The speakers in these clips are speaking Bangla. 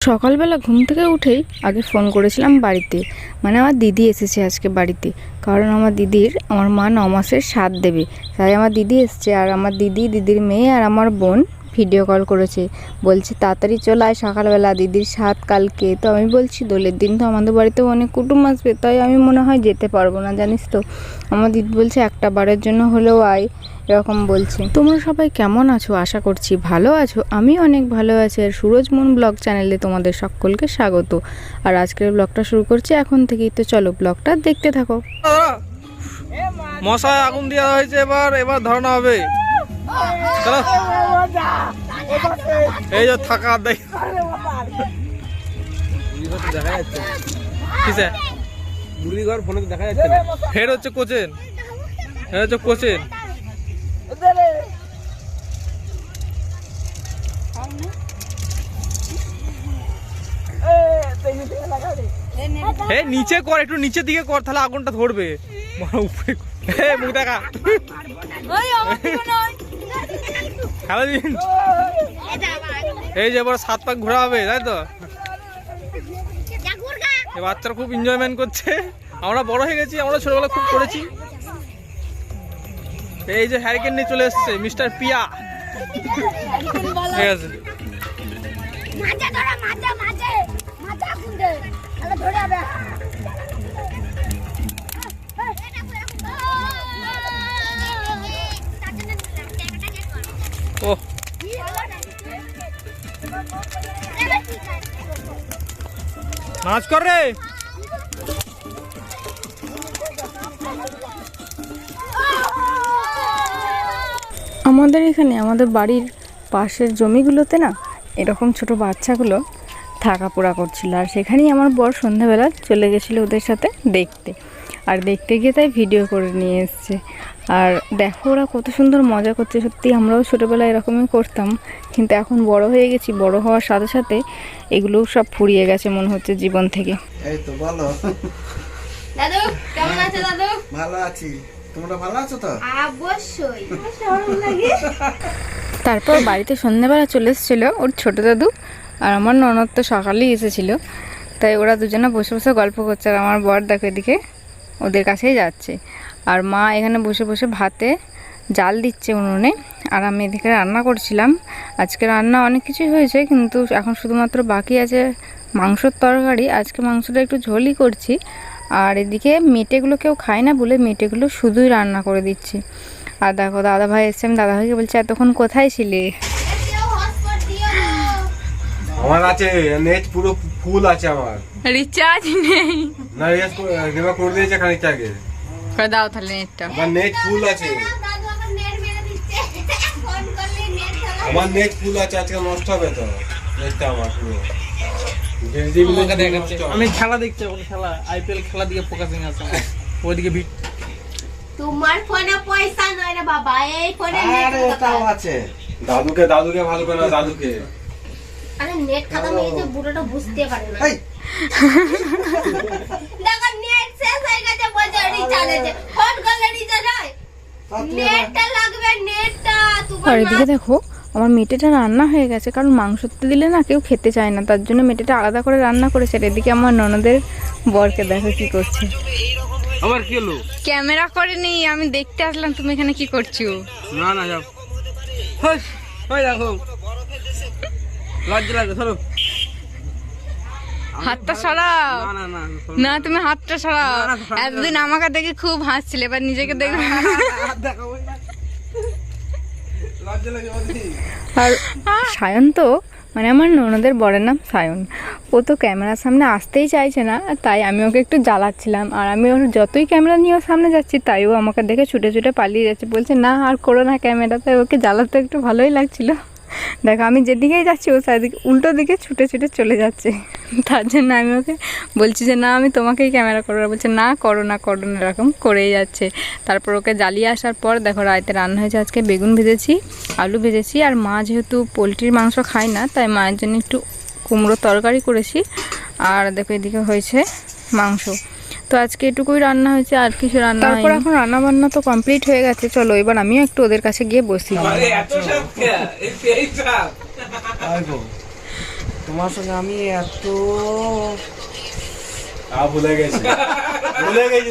সকালবেলা ঘুম থেকে উঠেই আগে ফোন করেছিলাম বাড়িতে, মানে আমার দিদি এসেছে আজকে বাড়িতে। কারণ আমার দিদির আমার মা 9 মাসের সাধ দেবে, তাই আমার দিদি এসছে। আর আমার দিদির মেয়ে আর আমার বোন ভিডিও কল করেছে, বলছে তাড়াতাড়ি চলে আয় সকালবেলা, দিদির সাধ কালকে। তো আমি বলছি দোলের দিন তো আমাদের বাড়িতেও অনেক কুটুম আসবে, তাই আমি মনে হয় যেতে পারবো না, জানিস তো। আমার দিদি বলছে একটা বারের জন্য হলেও আয়, এরকম বলছে। তোমরা সবাই কেমন আছো? আশা করছি ভালো আছো। আমি অনেক ভালো আছি। আর সুরজ মুন ব্লগ চ্যানেলে তোমাদের সকলকে স্বাগত। আর আজকের ব্লগটা শুরু করছি এখন থেকেই, তো চলো ব্লগটা দেখতে থাকো। মশায় আগুন দেওয়া হয়েছে, এবার ধরানো হবে। চলো এই যে থাকা দেখ দেখা যাচ্ছে কিসে বুড়ি ঘর ফোনে দেখা যাচ্ছে না। হেড হচ্ছে কোচেন, হেড হচ্ছে কোচেন। নিচে কর, একটু নিচের দিকে কর, তাহলে আগুনটা ধরবে। উপরে মুখ দেখা। এই যে এবার 7 পাক ঘোরা হবে, তাই তো? বাচ্চারা খুব এনজয়মেন্ট করছে। আমরা বড় হয়ে গেছি, আমরা ছোটবেলা খুব করেছি। এই যে হ্যারিকেন নিয়ে চলে এসছে মিস্টার পিয়া। ঠিক আছে, ও নাচ কর রে। আমাদের এখানে আমাদের বাড়ির পাশের জমিগুলোতে না এরকম ছোট বাচ্চাগুলো থাকা পোড়া করছিল। আর সেখানেই আমার বর সন্ধ্যাবেলা চলে গেছিলো ওদের সাথে দেখতে। আর দেখতে গিয়ে তাই ভিডিও করে নিয়ে এসছে। আর দেখো ওরা কত সুন্দর মজা করছে। সত্যি আমরাও ছোটোবেলায় এরকমই করতাম, কিন্তু এখন বড় হয়ে গেছি। বড় হওয়ার সাথে সাথে এগুলোও সব ফুরিয়ে গেছে মনে হচ্ছে জীবন থেকে। এই তো বলো দাদু, কেমন আছো দাদু? ভালো আছি, তোমরা ভালো আছো তো? অবশ্যই। শরম লাগে। তারপর বাড়িতে সন্ধ্যাবেলা চলে এসেছিলো ওর ছোটো দাদু আর আমার ননদ তো সকালেই এসেছিলো। তাই ওরা দুজনে বসে বসে গল্প করছে। আর আমার বর দেখো এদিকে ওদের কাছেই যাচ্ছে। আর মা এখানে বসে বসে ভাতে জাল দিচ্ছে উনুনে। আর আমি এদিকে রান্না করছিলাম। আজকে রান্না অনেক কিছুই হয়েছে, কিন্তু এখন শুধুমাত্র বাকি আছে মাংসর তরকারি। আজকে মাংসটা একটু ঝোলই করছি। আর এদিকে মেটেগুলো কেউ খায় না বলে মেটেগুলো শুধুই রান্না করে দিচ্ছি। আর দেখো দাদা ভাই এসছে, আমি দাদা ভাইকে বলছি এতক্ষণ কোথায় ছিলে? আমার আছে নেট পুরো ফুল আছে, আমার রিচার্জ নেই। না রিচার্জ করে দিয়েছে খানিকটা আগে। করে দাও তাহলে নেটটা। আমার নেট ফুল আছে, দাদু আমার নেট মেরে দিচ্ছে। ফোন করলে নেট চালাবে। আমার নেট ফুল আছে, আজকে নষ্ট হবে তো নেটটা আমার পুরো। আমি খেলা দেখছি, খেলা আইপিএল খেলা দিকে ফোকাসিং আছে, ওইদিকে ভিড়। তোমার ফোনে পয়সা নয় রে বাবা, এই ফোনে নেট আরে ওটাও আছে। দাদুকে ভালো করে না, দাদুকে। আরে নেট খতম হয়ে গেছে, বুড়োটা বুঝতে পারে না। এই দেখো নেট শেষ হয়ে গেছে, বলছে রিচার্জ আছে। ফোন করলে রিচার্জ হয়? নেটটা লাগবে, নেটটা। আর এদিকে দেখো আমার মেটেটা রান্না হয়ে গেছে, কারণ মাংসতে দিলে না কেউ খেতে চায় না, তার জন্য মেটেটা আলাদা করে রান্না করেছে। আর এদিকে আমার ননদের বরকে দেখো কি করছে। আবার কি হলো? ক্যামেরা করেনি, আমি দেখতে আসলাম তুমি এখানে কি করছো। না না যাও, ওই দেখো লজ্জা লাগে, ধরো হাতটা সরাও। না না না না তুমি হাতটা সরাও। এতদিন আমাকে দেখে খুব হাসছিলে, এবার নিজেকে দেখো। লজ্জা লাগে। আর সায়ন তো মানে আমার ননদের বরের নাম সায়ন, ও তো ক্যামেরার সামনে আসতেই চাইছে না। তাই আমি ওকে একটু জ্বালাচ্ছিলাম। আর আমি ওর যতই ক্যামেরা নিয়ে ওর সামনে যাচ্ছি, তাই ও আমাকে দেখে ছুটে ছুটে পালিয়ে যাচ্ছে, বলছে না আর করো না ক্যামেরা। তাই ওকে জ্বালাতে একটু ভালোই লাগছিল। দেখো আমি যেদিকেই যাচ্ছি ও চারিদিকে উল্টো দিকে ছুটে ছুটে চলে যাচ্ছে। তার জন্য আমি ওকে বলছি যে না আমি তোমাকেই ক্যামেরা করবো। বলছে না করো না করো না, এরকম করেই যাচ্ছে। তারপর ওকে জ্বালিয়ে আসার পর দেখো রাতে রান্না হয়েছে আজকে বেগুন ভেজেছি, আলু ভেজেছি। আর মা যেহেতু পোলট্রির মাংস খায় না, তাই মায়ের জন্য একটু কুমড়ো তরকারি করেছি। আর দেখো এদিকে হয়েছে মাংস। তো আজকে এটুকুই রান্না হয়েছে, আর কিছু রান্না হয়নি। তারপর এখন রান্না বান্না তো কমপ্লিট হয়ে গেছে। চলো এবার আমিও একটু ওদের কাছে গিয়ে বসি। তোমার সঙ্গে আমি এত ভুলে গেছি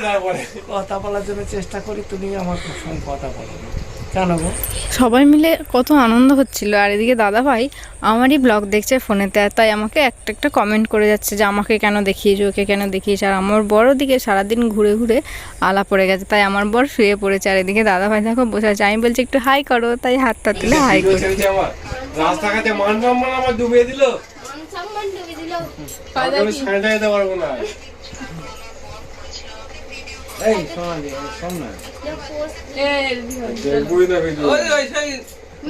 তারপরে কথা বলার জন্য চেষ্টা করি, তুমি আমার সঙ্গে কথা বলো না কেন গো? সবাই মিলে কত আনন্দ হচ্ছিল, আর এদিকে দাদাভাই আমারই ব্লগ দেখছে ফোনেতে, আর তাই আমাকে একটা একটা কমেন্ট করে যাচ্ছে যে আমাকে কেন দেখিয়েছো, ওকে কেন দেখিয়েছে। আর আমার বড় দিকে সারাদিন ঘুরে ঘুরে আলা পড়ে গেছে, তাই আমার বর শুয়ে পড়েছে, আর এদিকে দাদাভাই দেখো বসে আছে। আমি বলছি একটু হাই করো, তাই হাতটা তুলে হাই করছে। আমার রাস্তাঘাটে মান সম্মান আমার ডুবিয়ে দিল, সম্মান ডুবে দিল। আমি সাইডে যেতে পারবো না। এই সোনালি শোন না, দেখবই না ভিডিও।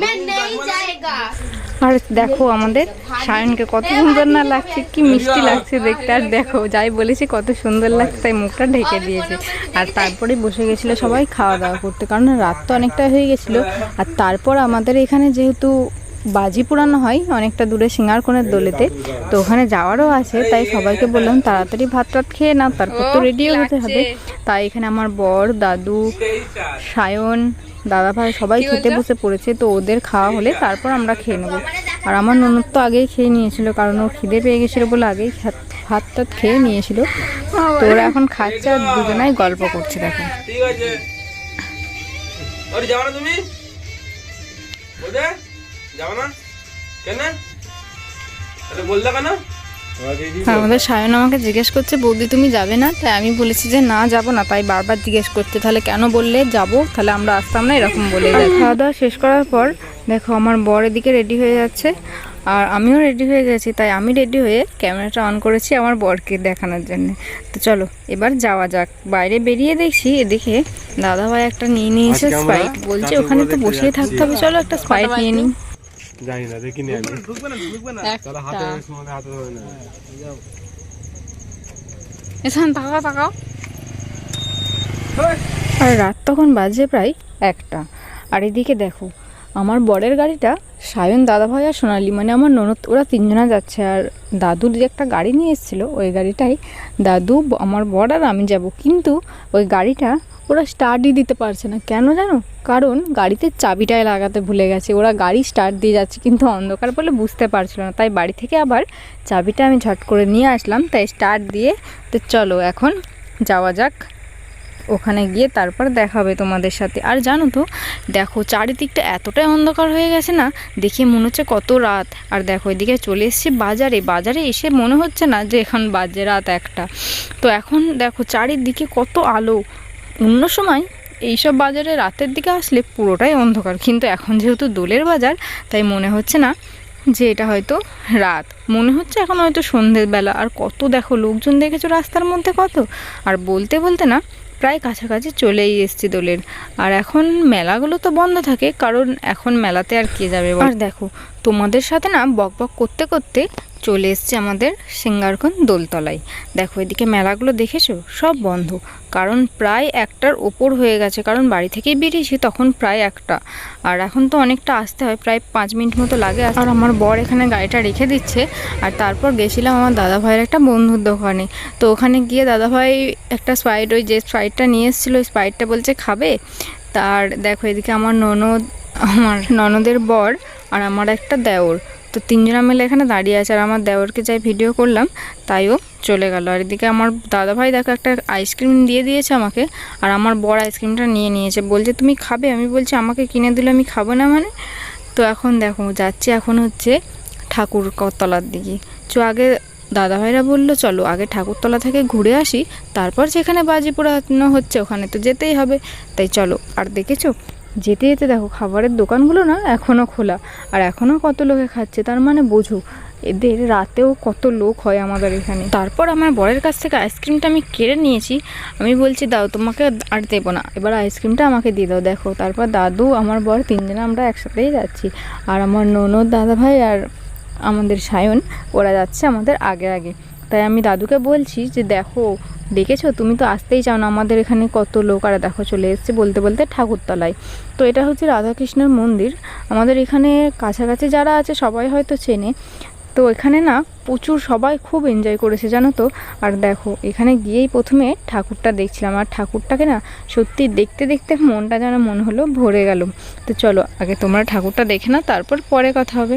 मैं नहीं जाएगा। আর দেখো আমাদের সায়নকে কত সুন্দর না লাগছে, কি মিষ্টি লাগছে দেখতে। আর দেখো যাই বলেছি কত সুন্দর লাগছে, তাই মুখটা ঢেকে দিয়েছে। আর তারপরে বসে গেছিলো সবাই খাওয়া দাওয়া করতে, কারণ রাত তো অনেকটা হয়ে গেছিলো। আর তারপর আমাদের এখানে যেহেতু বাজি পোড়ানো হয় অনেকটা দূরে সিঙ্গারকোণের দোলেতে, তো ওখানে যাওয়ারও আছে, তাই সবাইকে বললাম তাড়াতাড়ি ভাত টাত খেয়ে নাও, তারপর তো রেডিও হতে হবে। তাই এখানে আমার বর, দাদু, সায়ন, দাদাভাই সবাই খেতে বসে পড়েছে। তো ওদের খাওয়া হলে তারপর আমরা খেয়ে নেবো। আর আমার ননদ তো আগেই খেয়ে নিয়েছিল, কারণ ও খিদে পেয়ে গেছিলো বলে আগেই ভাত টাত খেয়ে নিয়েছিল। তো ওরা এখন খাচ্ছে আর দুজনাই গল্প করছে। দেখো ঠিক আছে, ওরে যাও না তুমি, বলতে যাও না কেন, আরে বললে কেন? আমাদের সায়ন আমাকে জিজ্ঞেস করছে বৌদি তুমি যাবে না, তাই আমি বলেছি যে না যাবো না। তাই বারবার জিজ্ঞেস করছে তাহলে কেন বললে যাবো, তাহলে আমরা আসতাম না, এরকম বলে যায়। খাওয়া দাওয়া শেষ করার পর দেখো আমার বর এদিকে রেডি হয়ে যাচ্ছে, আর আমিও রেডি হয়ে গেছি। তাই আমি রেডি হয়ে ক্যামেরাটা অন করেছি আমার বরকে দেখানোর জন্য। তো চলো এবার যাওয়া যাক। বাইরে বেরিয়ে দেখছি এদিকে দাদাভাই একটা নিয়ে নিয়েছে স্প্রাইট, বলছে ওখানে তো বসেই থাকতে হবে, চলো একটা স্প্রাইট নিয়ে নিই। জানি না, দেখিনি আমি। তাহলে হাতে সময় হাতে ধরে না। এখানে তাকাও তাকাও। আর রাত তখন বাজে প্রায় 1টা। আর এদিকে দেখো আমার বরের গাড়িটা সায়ন, দাদাভাই আর সোনালি, মানে আমার ননদ, ওরা 3জনা যাচ্ছে। আর দাদুর যে একটা গাড়ি নিয়ে এসেছিলো ওই গাড়িটাই দাদু, আমার বর আর আমি যাব। কিন্তু ওই গাড়িটা ওরা স্টার্টই দিতে পারছে না, কেন জানো? কারণ গাড়িতে চাবিটাই লাগাতে ভুলে গেছে। ওরা গাড়ি স্টার্ট দিয়ে যাচ্ছে কিন্তু অন্ধকার বলে বুঝতে পারছিল না, তাই বাড়ি থেকে আবার চাবিটা আমি ঝট করে নিয়ে আসলাম, তাই স্টার্ট দিয়ে। তো চলো এখন যাওয়া যাক, ওখানে গিয়ে তারপর দেখা হবে তোমাদের সাথে। আর জানো তো দেখো চারিদিকটা এতটাই অন্ধকার হয়ে গেছে না, দেখে মনে হচ্ছে কত রাত। আর দেখো এদিকে চলে এসেছি বাজারে, বাজারে এসে মনে হচ্ছে না যে এখন বাজে রাত 1টা। তো এখন দেখো চারিদিকে কত আলো। অন্য সময় এইসব বাজারে রাতের দিকে আসলে পুরোটাই অন্ধকার, কিন্তু এখন যেহেতু দোলের বাজার তাই মনে হচ্ছে না যে এটা হয়তো রাত, মনে হচ্ছে এখন হয়তো সন্ধ্যেবেলা। আর কত দেখো লোকজন দেখেছো রাস্তার মধ্যে কত। আর বলতে বলতে না প্রায় কাছাকাছি চলেই এসেছি দোলের। আর এখন মেলাগুলো তো বন্ধ থাকে, কারণ এখন মেলাতে আর কে যাবে। আর দেখো তোমাদের সাথে না বক বক করতে করতে চলে এসছে আমাদের সিঙ্গারকোণ দোলতলায়। দেখো এদিকে মেলাগুলো দেখেছো সব বন্ধ, কারণ প্রায় 1টার ওপর হয়ে গেছে, কারণ বাড়ি থেকেই বেরিয়েছি তখন প্রায় 1টা। আর এখন তো অনেকটা আসতে হয়, প্রায় 5 মিনিট মতো লাগে। আর আমার বর এখানে গাড়িটা রেখে দিচ্ছে। আর তারপর গেছিলাম আমার দাদাভাইয়ের একটা বন্ধুর দোকানে। তো ওখানে গিয়ে দাদাভাই একটা স্প্রাইট, ওই যে স্প্রাইটটা নিয়ে এসেছিলো ওই স্প্রাইটটা বলছে খাবে। তার দেখো এদিকে আমার ননদ, আমার ননদের বর আর আমার একটা দেওর, তো 3জনা মিলে এখানে দাঁড়িয়ে আছে। আর আমার দেওরকে যাই ভিডিও করলাম তাইও চলে গেল। আর এদিকে আমার দাদাভাই দেখো একটা আইসক্রিম দিয়ে দিয়েছে আমাকে, আর আমার বড় আইসক্রিমটা নিয়ে নিয়েছে, বলছে তুমি খাবে। আমি বলছি আমাকে কিনে দিলে আমি খাবো না মানে। তো এখন দেখো যাচ্ছি এখন হচ্ছে ঠাকুরতলার দিকে। আগে দাদাভাইরা বললো চলো আগে ঠাকুরতলা থেকে ঘুরে আসি, তারপর যেখানে বাজি পোড়ানো হচ্ছে ওখানে তো যেতেই হবে, তাই চলো। আর দেখেছো যেতে যেতে দেখো খাবারের দোকানগুলো না এখনও খোলা, আর এখনও কত লোকে খাচ্ছে, তার মানে বোঝো এদের রাতেও কত লোক হয় আমাদের এখানে। তারপর আমার বরের কাছ থেকে আইসক্রিমটা আমি কেড়ে নিয়েছি, আমি বলছি দাও তোমাকে আর দেবো না, এবার আইসক্রিমটা আমাকে দিয়ে দাও। দেখো তারপর দাদু, আমার বর 3জনা আমরা একসাথেই যাচ্ছি। আর আমার ননদ, দাদাভাই আর আমাদের সায়ন ওরা যাচ্ছে আমাদের আগে আগে। তাই আমি দাদুকে বলছি যে দেখো দেখেছো তুমি তো আসতেই চাও না, আমাদের এখানে কত লোক। আর দেখো চলে এসছে বলতে বলতে ঠাকুরতলায়। তো এটা হচ্ছে রাধাকৃষ্ণের মন্দির, আমাদের এখানে কাছাকাছি যারা আছে সবাই হয়তো চেনে। তো এখানে না প্রচুর সবাই খুব এনজয় করেছে জানো তো। আর দেখো এখানে গিয়েই প্রথমে ঠাকুরটা দেখছিলাম, আর ঠাকুরটাকে না সত্যি দেখতে দেখতে মনটা যেন মনে হলো ভরে গেল। তো চলো আগে তোমরা ঠাকুরটা দেখে নাও, তারপর পরে কথা হবে।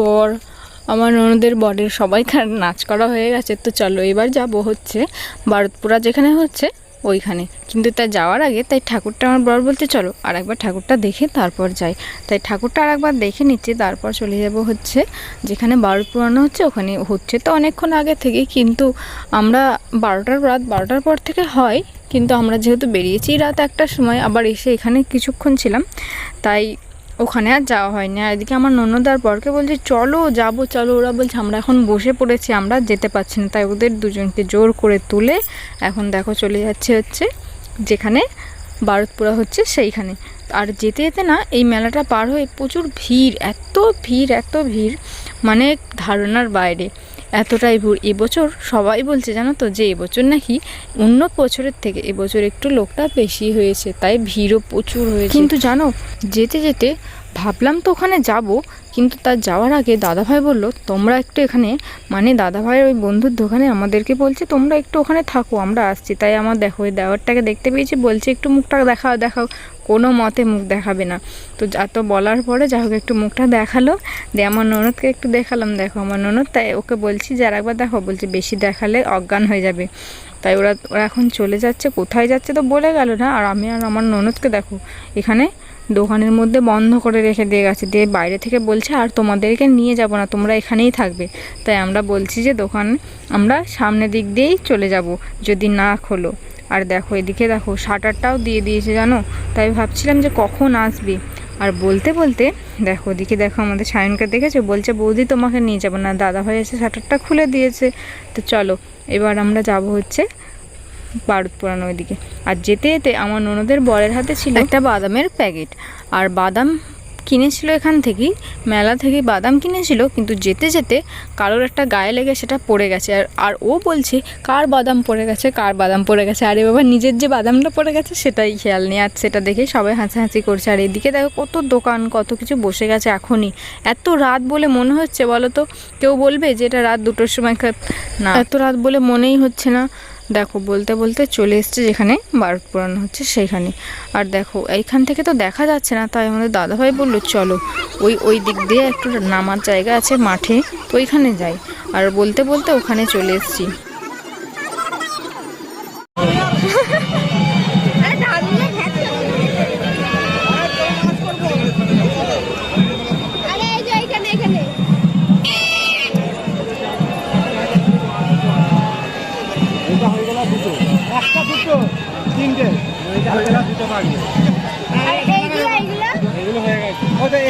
বর আমার ননদের বরের সবাইকার নাচ করা হয়ে গেছে। তো চলো এবার যাব হচ্ছে বারুদপুরা যেখানে হচ্ছে ওইখানে, কিন্তু তা যাওয়ার আগে তাই ঠাকুরটা আমার বর বলতে চলো আর একবার ঠাকুরটা দেখে তারপর যাই। তাই ঠাকুরটা আর একবার দেখে নিচ্ছি, তারপর চলে যাব হচ্ছে যেখানে বারুদ পুরানো হচ্ছে ওখানে। হচ্ছে তো অনেকক্ষণ আগে থেকে, কিন্তু আমরা রাত 12টার পর থেকে হয়, কিন্তু আমরা যেহেতু বেরিয়েছি রাত 1টার সময়, আবার এসে এখানে কিছুক্ষণ ছিলাম, তাই ওখানে আর যাওয়া হয়নি। আর এদিকে আমার ননদ আর বরকে বলছে চলো যাবো চলো, ওরা বলছে আমরা এখন বসে পড়েছি, আমরা যেতে পারছি না। তাই ওদের দুজনকে জোর করে তুলে এখন দেখো চলে যাচ্ছে হচ্ছে যেখানে বারুদপুরা হচ্ছে সেইখানে। আর যেতে যেতে না এই মেলাটা পার হয়ে প্রচুর ভিড়, এত ভিড় মানে ধারণার বাইরে, এতটাই ভিড়। এবছর সবাই বলছে জানো তো যে এবছর নাকি অন্য বছরের থেকে এবছর একটু লোকটা বেশি হয়েছে, তাই ভিড়ও প্রচুর হয়েছে। কিন্তু জানো যেতে যেতে ভাবলাম তো ওখানে যাব, কিন্তু তার যাওয়ার আগে দাদাভাই বলল তোমরা একটু এখানে, মানে দাদাভাইয়ের ওই বন্ধুর দোকানে আমাদেরকে বলছে তোমরা একটু ওখানে থাকো আমরা আসছি। তাই আমার দেখো ওই দেওয়ারটাকে দেখতে পেয়েছি, বলছে একটু মুখটা দেখাও, কোনো মতে মুখ দেখাবে না। তো এত বলার পরে যা হোক একটু মুখটা দেখালো, দিয়ে আমার ননদকে একটু দেখালাম, দেখো আমার ননদ, তাই ওকে বলছি যে আর একবার দেখো, বলছে বেশি দেখালে অজ্ঞান হয়ে যাবে। তাই ওরা এখন চলে যাচ্ছে, কোথায় যাচ্ছে তো বলে গেল না। আর আমি আর আমার ননদকে দেখো এখানে দোকানের মধ্যে বন্ধ করে রেখে দিয়ে গেছে, দিয়ে বাইরে থেকে বলছে আর তোমাদেরকে নিয়ে যাব না, তোমরা এখানেই থাকবে। তাই আমরা বলছি যে দোকান আমরা সামনের দিক দিয়েই চলে যাব যদি না খোলো। আর দেখো এদিকে দেখো শাটারটাও দিয়ে দিয়েছে জানো, তাই ভাবছিলাম যে কখন আসবি। আর বলতে বলতে দেখো ওদিকে দেখো আমাদের সায়নকে দেখেছো, বলছে বৌদি তোমাকে নিয়ে যাবো না, দাদাভাই এসে শাটারটা খুলে দিয়েছে। তো চলো এবার আমরা যাব হচ্ছে বারুদ পুরানো ওইদিকে। আর যেতে যেতে আমার ননদের বরের হাতে ছিল একটা বাদামের প্যাকেট, আর বাদাম কিনেছিল এখান থেকেই, মেলা থেকে বাদাম কিনেছিল, কিন্তু যেতে যেতে কারোর একটা গায়ে লেগে সেটা পড়ে গেছে। আর ও বলছে কার বাদাম পড়ে গেছে, আরে বাবা নিজের যে বাদামটা পড়ে গেছে সেটাই খেয়াল নেই। আর সেটা দেখে সবাই হাসাহাসি করছে। আর এদিকে দেখো কত দোকান কত কিছু বসে গেছে এখনই, এত রাত বলে মনে হচ্ছে বলো তো, কেউ বলবে যে এটা রাত 2টোর সময় না, এত রাত বলে মনেই হচ্ছে না। দেখো বলতে বলতে চলে এসছে যেখানে বারুদ পুরানো হচ্ছে সেইখানে। আর দেখো এইখান থেকে তো দেখা যাচ্ছে না, তাই আমাদের দাদাভাই বললো চলো ওই দিক দিয়ে একটু নামার জায়গা আছে মাঠে, তো ওইখানে যাই। আর বলতে বলতে ওখানে চলে এসছি। আরে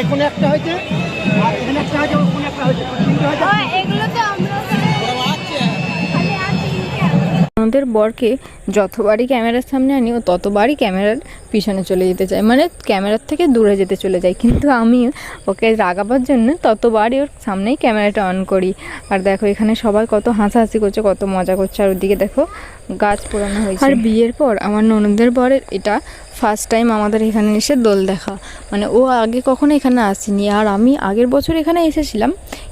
এখানে একটা হয়েছে আর এখানে একটা হয়েছে ওখানে একটা হয়েছে তিনটে হয়েছে। এগুলো তো আমরা খালি আর তিনটে আমাদের বরকে যতবারই ক্যামেরার সামনে আনি ও ততবারই ক্যামেরার পিছনে চলে যেতে চায়, মানে ক্যামেরার থেকে দূরে যেতে চলে যায়। কিন্তু আমি ওকে রাগাবার জন্য ততবারই ওর সামনেই ক্যামেরাটা অন করি। আর দেখো এখানে সবাই কত হাসাহাসি করছে, কত মজা করছে। আর ওদিকে দেখো গাছ পোড়ানো হয়েছে। আর বিয়ের পর আমার ননদের বরের এটা ফার্স্ট টাইম আমাদের এখানে এসে দোল দেখা, মানে ও আগে কখনো এখানে আসেনি। আর আমি আগের বছর এখানে এসেছিলাম,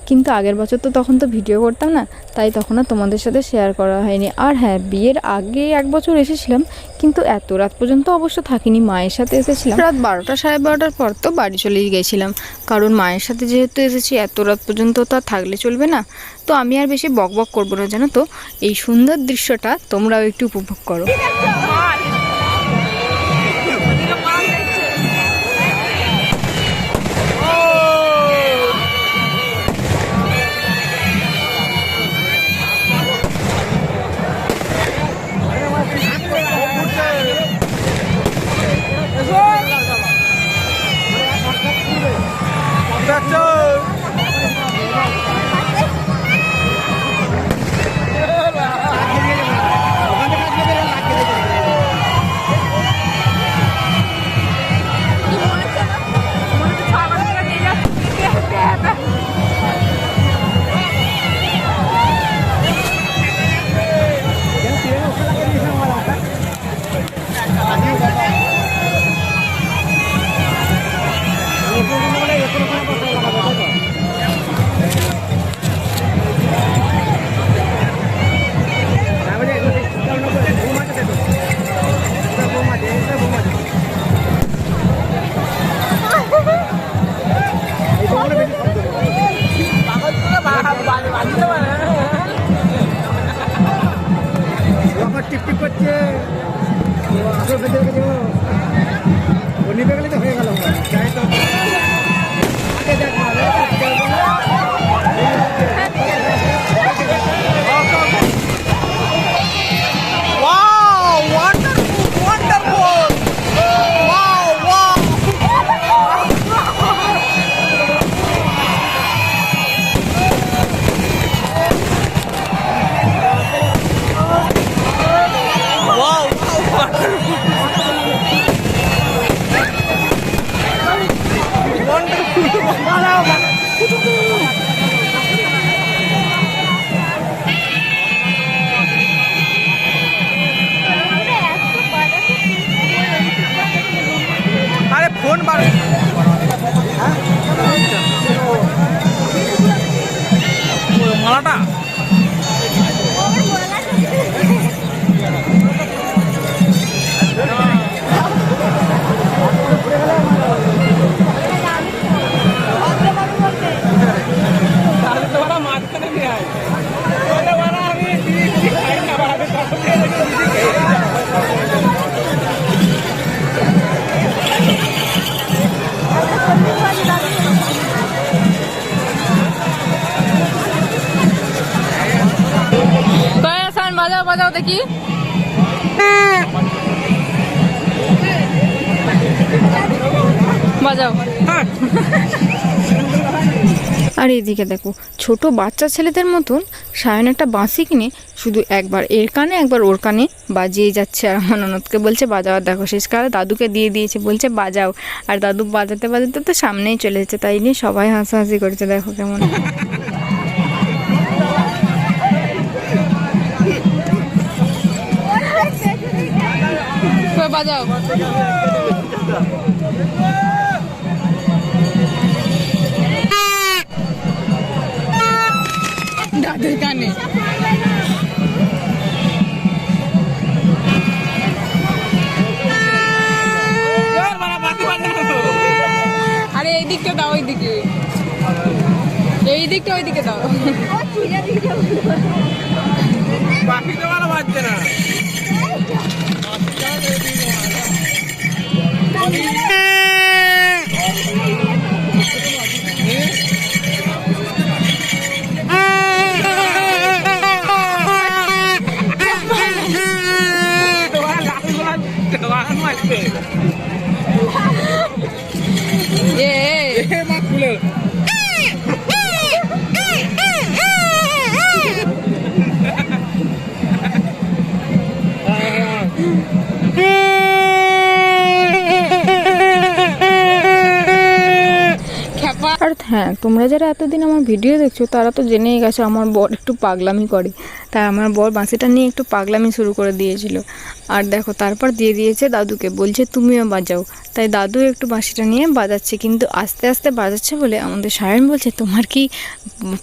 কিন্তু আগের বছর তো তখন তো ভিডিও করতাম না, তাই তখন আর তোমাদের সাথে শেয়ার করা হয়নি। আর হ্যাঁ, বিয়ের আগে এক বছর এসেছিলাম, কিন্তু এত রাত পর্যন্ত অবশ্য থাকিনি, মায়ের সাথে এসেছিলাম। রাত 12টা 12:30 পর তো বাড়ি চলেই গেছিলাম, কারণ মায়ের সাথে যেহেতু এসেছি এত রাত পর্যন্ত তো আর থাকলে চলবে না। তো আমি আর বেশি বকবক করবো না, জানো তো। এই সুন্দর দৃশ্যটা তোমরাও একটু উপভোগ করো। টিপ করছে আসল ভেতরে গেছে ও নিভে গেলে তো হয়ে গেল। যাই তো আগে দেখ আরে ফোন মালাটা বাজাও বাজাও দেখি। বাজাও। আর এদিকে দেখো ছোট বাচ্চা ছেলেদের মতন সায়ন একটা বাঁশি কিনে শুধু একবার এর কানে একবার ওর কানে বাজিয়ে যাচ্ছে। আর আমার ননদকে বলছে বাজাও। আর দেখো শেষকালে দাদুকে দিয়ে দিয়েছে, বলছে বাজাও। আর দাদু বাজাতে বাজাতে তো সামনেই চলে যাচ্ছে, তাই নিয়ে সবাই হাসাহাসি করছে। দেখো কেমন বাজাও। দাদুর কানে আরে এই দিকটা দাও, ওই দিকে, এই দিকটা ওই দিকে দাও। বাকি তো ভালো বাজছে না। আর হ্যাঁ, তোমরা যারা এতদিন আমার ভিডিও দেখছো তারা তো জেনেই গেছো আমার বর একটু পাগলামি করে, তাই আমার বর বাঁশিটা নিয়ে একটু পাগলামি শুরু করে দিয়েছিল। আর দেখো তারপর দিয়ে দিয়েছে দাদুকে, বলছে তুমিও বাজাও। তাই দাদু একটু বাঁশিটা নিয়ে বাজাচ্ছে, কিন্তু আস্তে আস্তে বাজাচ্ছে বলে আমাদের সায়ন বলছে তোমার কি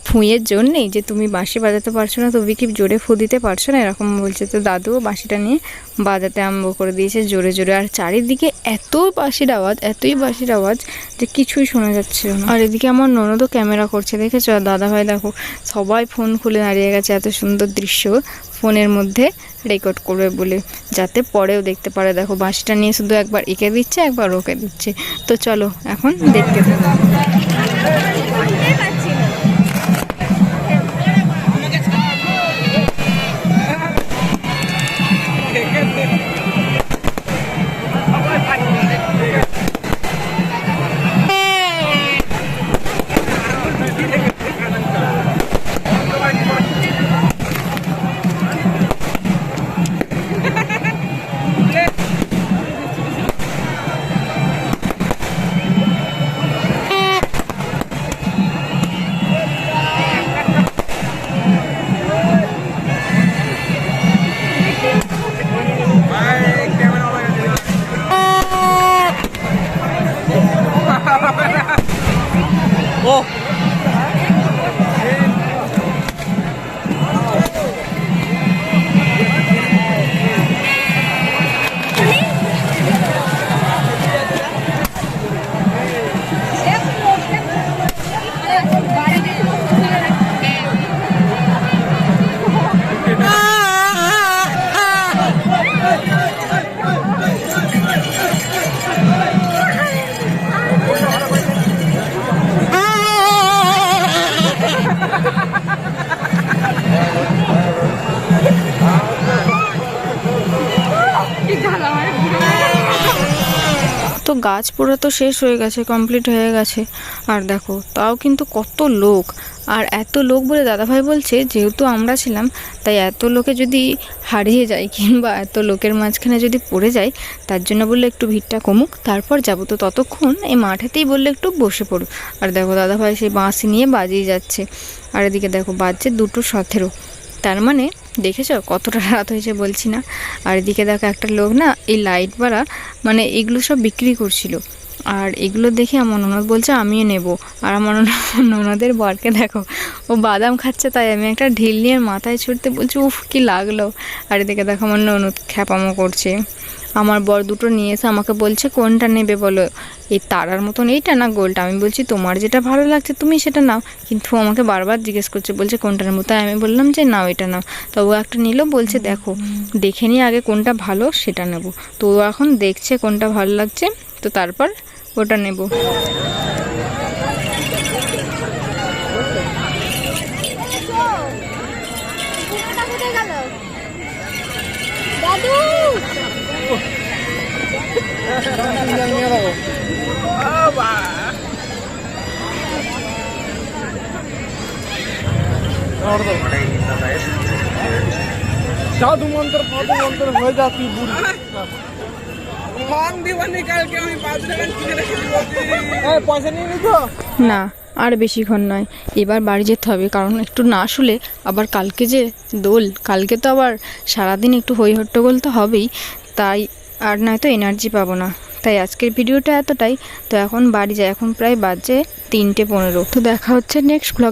ফুঁয়ের জোর নেই যে তুমি বাঁশি বাজাতে পারছো না, তুমি কি জোরে ফু দিতে পারছো না, এরকম বলছে। তো দাদুও বাঁশিটা নিয়ে বাজাতে আরম্ভ করে দিয়েছে জোরে জোরে। আর চারিদিকে এত বাঁশির আওয়াজ, এতই বাঁশির আওয়াজ যে কিছুই শোনা যাচ্ছিল না। আর এদিকে আমার ননদও ক্যামেরা করছে, দেখেছো? আর দাদাভাই দেখো সবাই ফোন খুলে দাঁড়িয়ে গেছে এত সুন্দর দৃশ্য ফোনের মধ্যে রেকর্ড করবে বলে, যাতে পরেও দেখতে পারে। দেখো বাঁশিটা নিয়ে শুধু একবার এঁকে দিচ্ছে একবার ওকে দিচ্ছে। তো চলো এখন দেখতে থাকো। ও তো গাছ পুরো তো শেষ হয়ে গেছে, কমপ্লিট হয়ে গেছে। আর দেখো তাও কিন্তু কত লোক, আর এত লোক বলে দাদাভাই বলছে যেহেতু আমরা ছিলাম তাই এত লোকে যদি হারিয়ে যায় কিংবা এত লোকের মাঝখানে যদি পড়ে যায়, তার জন্য বললে একটু ভিড়টা কমুক তারপর যাবো। তো ততক্ষণ এই মাঠেতেই বললে একটু বসে পড়ো। আর দেখো দাদাভাই সেই বাঁশি নিয়ে বাজিয়ে যাচ্ছে। আর এদিকে দেখো বাজছে 2:17, তার মানে দেখেছো কতটা রাত হয়েছে বলছি না। আর এদিকে দেখো একটা লোক না এই লাইট বাড়া মানে এগুলো সব বিক্রি করছিল, আর এগুলো দেখে আমার ননদ বলছে আমিও নেব। আর আমার ননদের বরকে দেখো ও বাদাম খাচ্ছে, তাই আমি একটা ঢিল নিয়ে মাথায় ছুটতে বলছি উফ কি লাগলো। আর এদিকে দেখো আমার ননদ খ্যাপামো করছে। আমার বর দুটো নিয়ে এসে আমাকে বলছে কোনটা নেবে বলো, এই তারার মতন এইটা না গোলটা। আমি বলছি তোমার যেটা ভালো লাগছে তুমি সেটা নাও, কিন্তু আমাকে বারবার জিজ্ঞেস করছে, বলছে কোনটা নেবো। তাই আমি বললাম যে নাও এটা নাও। তো ও একটা নিল, বলছে দেখো দেখে নিয়ে আগে কোনটা ভালো সেটা নেব। তো ও এখন দেখছে কোনটা ভালো লাগছে, তো তারপর ওটা নেব। जादू मंत्र हो जाती बुरी पैसा नहीं तो না আর বেশিক্ষণ নয়, এবার বাড়ি যেতে হবে, কারণ একটু না শুলে আবার কালকে যে দোল, কালকে তো আবার সারাদিন একটু হই হট্টগোল তো হবেই, তাই আর নয়তো এনার্জি পাবো না। তাই আজকের ভিডিওটা এতটাই। তো এখন বাড়ি যাই, এখন প্রায় বাজে 3:15। তো দেখা হচ্ছে নেক্সট ব্লগ।